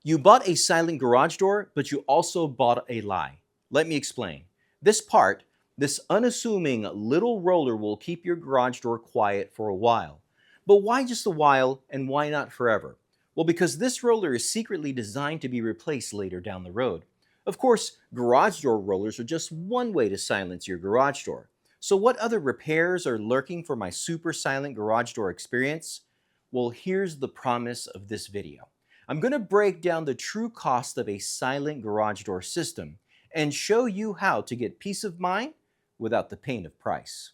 You bought a silent garage door, but you also bought a lie. Let me explain. This part, this unassuming little roller will keep your garage door quiet for a while. But why just a while and why not forever? Well, because this roller is secretly designed to be replaced later down the road. Of course, garage door rollers are just one way to silence your garage door. So what other repairs are lurking for my super silent garage door experience? Well, here's the promise of this video. I'm going to break down the true cost of a silent garage door system and show you how to get peace of mind without the pain of price.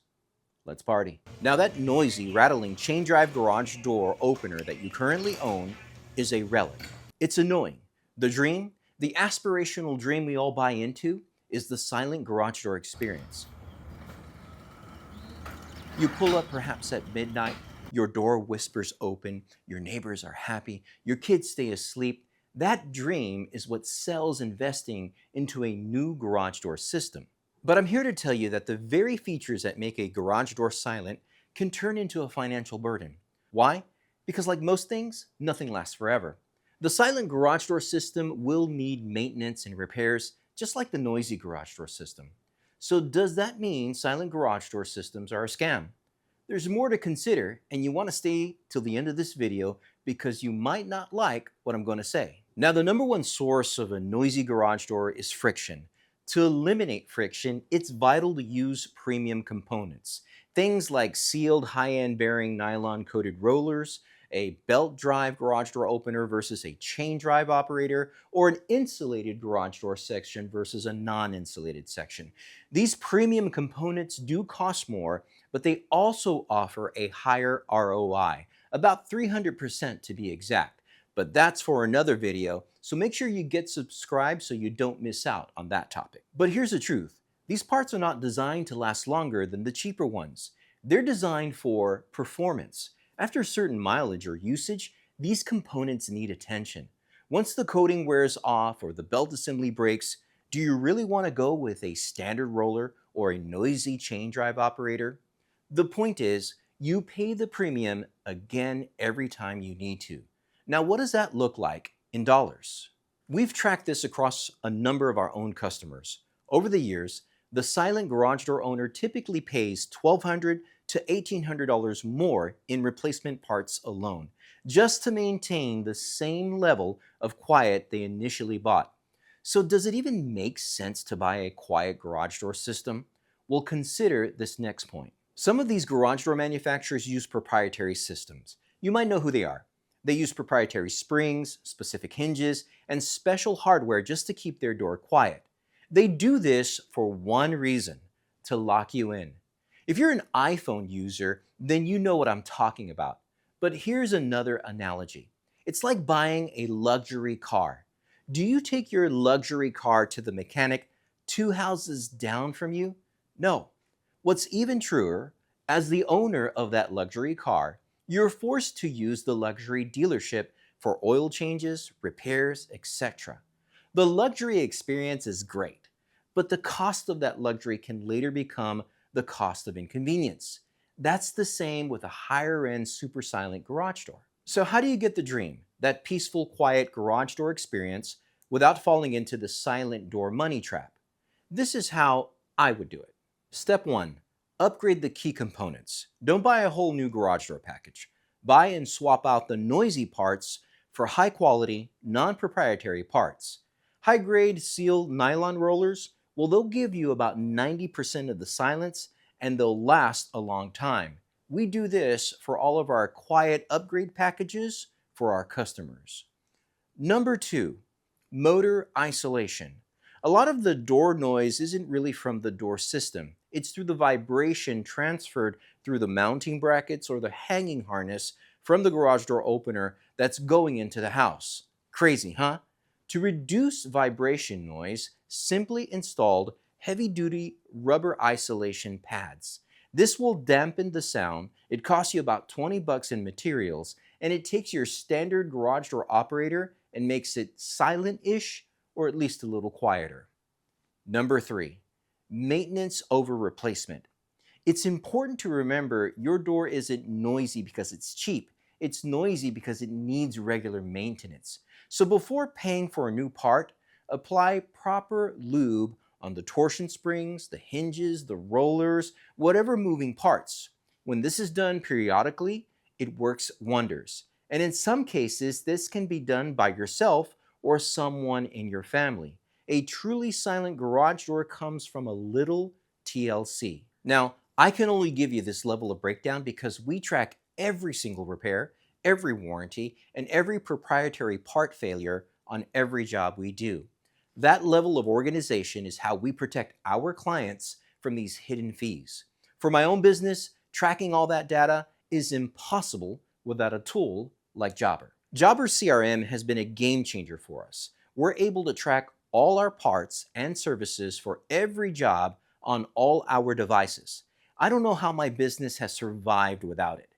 Let's party. Now that noisy, rattling chain drive garage door opener that you currently own is a relic. It's annoying. The dream, the aspirational dream we all buy into, is the silent garage door experience. You pull up perhaps at midnight, your door whispers open, your neighbors are happy, your kids stay asleep. That dream is what sells investing into a new garage door system. But I'm here to tell you that the very features that make a garage door silent can turn into a financial burden. Why? Because like most things, nothing lasts forever. The silent garage door system will need maintenance and repairs, just like the noisy garage door system. So does that mean silent garage door systems are a scam? There's more to consider, and you want to stay till the end of this video because you might not like what I'm going to say. Now, the number one source of a noisy garage door is friction. To eliminate friction, it's vital to use premium components. Things like sealed high-end bearing nylon-coated rollers, a belt drive garage door opener versus a chain drive operator, or an insulated garage door section versus a non-insulated section. These premium components do cost more, but they also offer a higher ROI, about 300% to be exact. But that's for another video, so make sure you get subscribed so you don't miss out on that topic. But here's the truth. These parts are not designed to last longer than the cheaper ones. They're designed for performance. After a certain mileage or usage, these components need attention. Once the coating wears off or the belt assembly breaks, do you really want to go with a standard roller or a noisy chain drive operator? The point is, you pay the premium again every time you need to. Now, what does that look like in dollars? We've tracked this across a number of our own customers. Over the years, the silent garage door owner typically pays $1,200 to $1,800 more in replacement parts alone, just to maintain the same level of quiet they initially bought. So does it even make sense to buy a quiet garage door system? Well, consider this next point. Some of these garage door manufacturers use proprietary systems. You might know who they are. They use proprietary springs, specific hinges, and special hardware just to keep their door quiet. They do this for one reason: to lock you in. If you're an iPhone user, then you know what I'm talking about. But here's another analogy. It's like buying a luxury car. Do you take your luxury car to the mechanic 2 houses down from you? No. What's even truer, as the owner of that luxury car, you're forced to use the luxury dealership for oil changes, repairs, etc. The luxury experience is great, but the cost of that luxury can later become the cost of inconvenience. That's the same with a higher-end super silent garage door. So how do you get the dream, that peaceful, quiet garage door experience, without falling into the silent door money trap? This is how I would do it. Step 1. Upgrade the key components. Don't buy a whole new garage door package. Buy and swap out the noisy parts for high-quality, non-proprietary parts. High-grade sealed nylon rollers, well, they'll give you about 90% of the silence, and they'll last a long time. We do this for all of our quiet upgrade packages for our customers. Number 2, motor isolation. A lot of the door noise isn't really from the door system. It's through the vibration transferred through the mounting brackets or the hanging harness from the garage door opener that's going into the house. Crazy, huh? To reduce vibration noise, simply installed heavy-duty rubber isolation pads. This will dampen the sound. It costs you about $20 in materials, and it takes your standard garage door operator and makes it silent-ish, or at least a little quieter. Number 3, maintenance over replacement. It's important to remember your door isn't noisy because it's cheap. It's noisy because it needs regular maintenance. So before paying for a new part, apply proper lube on the torsion springs, the hinges, the rollers, whatever moving parts. When this is done periodically, it works wonders. And in some cases, this can be done by yourself or someone in your family. A truly silent garage door comes from a little TLC. Now, I can only give you this level of breakdown because we track every single repair, every warranty, and every proprietary part failure on every job we do. That level of organization is how we protect our clients from these hidden fees. For my own business, tracking all that data is impossible without a tool like Jobber. Jobber CRM has been a game changer for us. We're able to track all our parts and services for every job on all our devices. I don't know how my business has survived without it.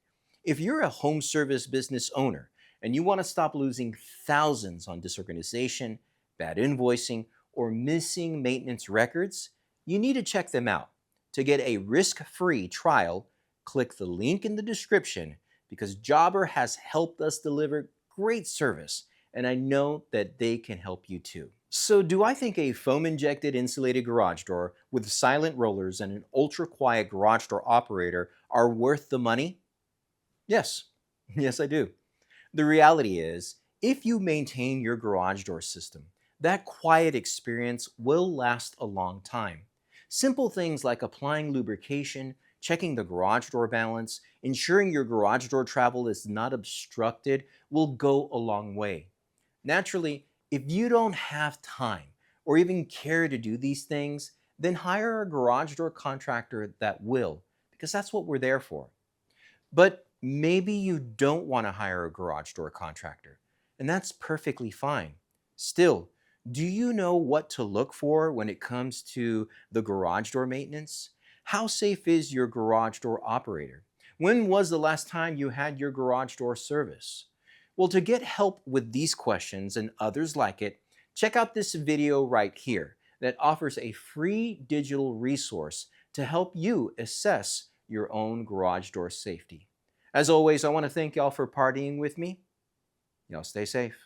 If you're a home service business owner and you want to stop losing thousands on disorganization, bad invoicing, or missing maintenance records, you need to check them out. To get a risk-free trial, click the link in the description because Jobber has helped us deliver great service, and I know that they can help you too. So do I think a foam-injected insulated garage door with silent rollers and an ultra-quiet garage door operator are worth the money? Yes. Yes, I do. The reality is, if you maintain your garage door system, that quiet experience will last a long time. Simple things like applying lubrication, checking the garage door balance, ensuring your garage door travel is not obstructed will go a long way. Naturally, if you don't have time or even care to do these things, then hire a garage door contractor that will, because that's what we're there for. But maybe you don't want to hire a garage door contractor, and that's perfectly fine. Still, do you know what to look for when it comes to the garage door maintenance? How safe is your garage door operator? When was the last time you had your garage door service? Well, to get help with these questions and others like it, check out this video right here that offers a free digital resource to help you assess your own garage door safety. As always, I want to thank y'all for partying with me. Y'all stay safe.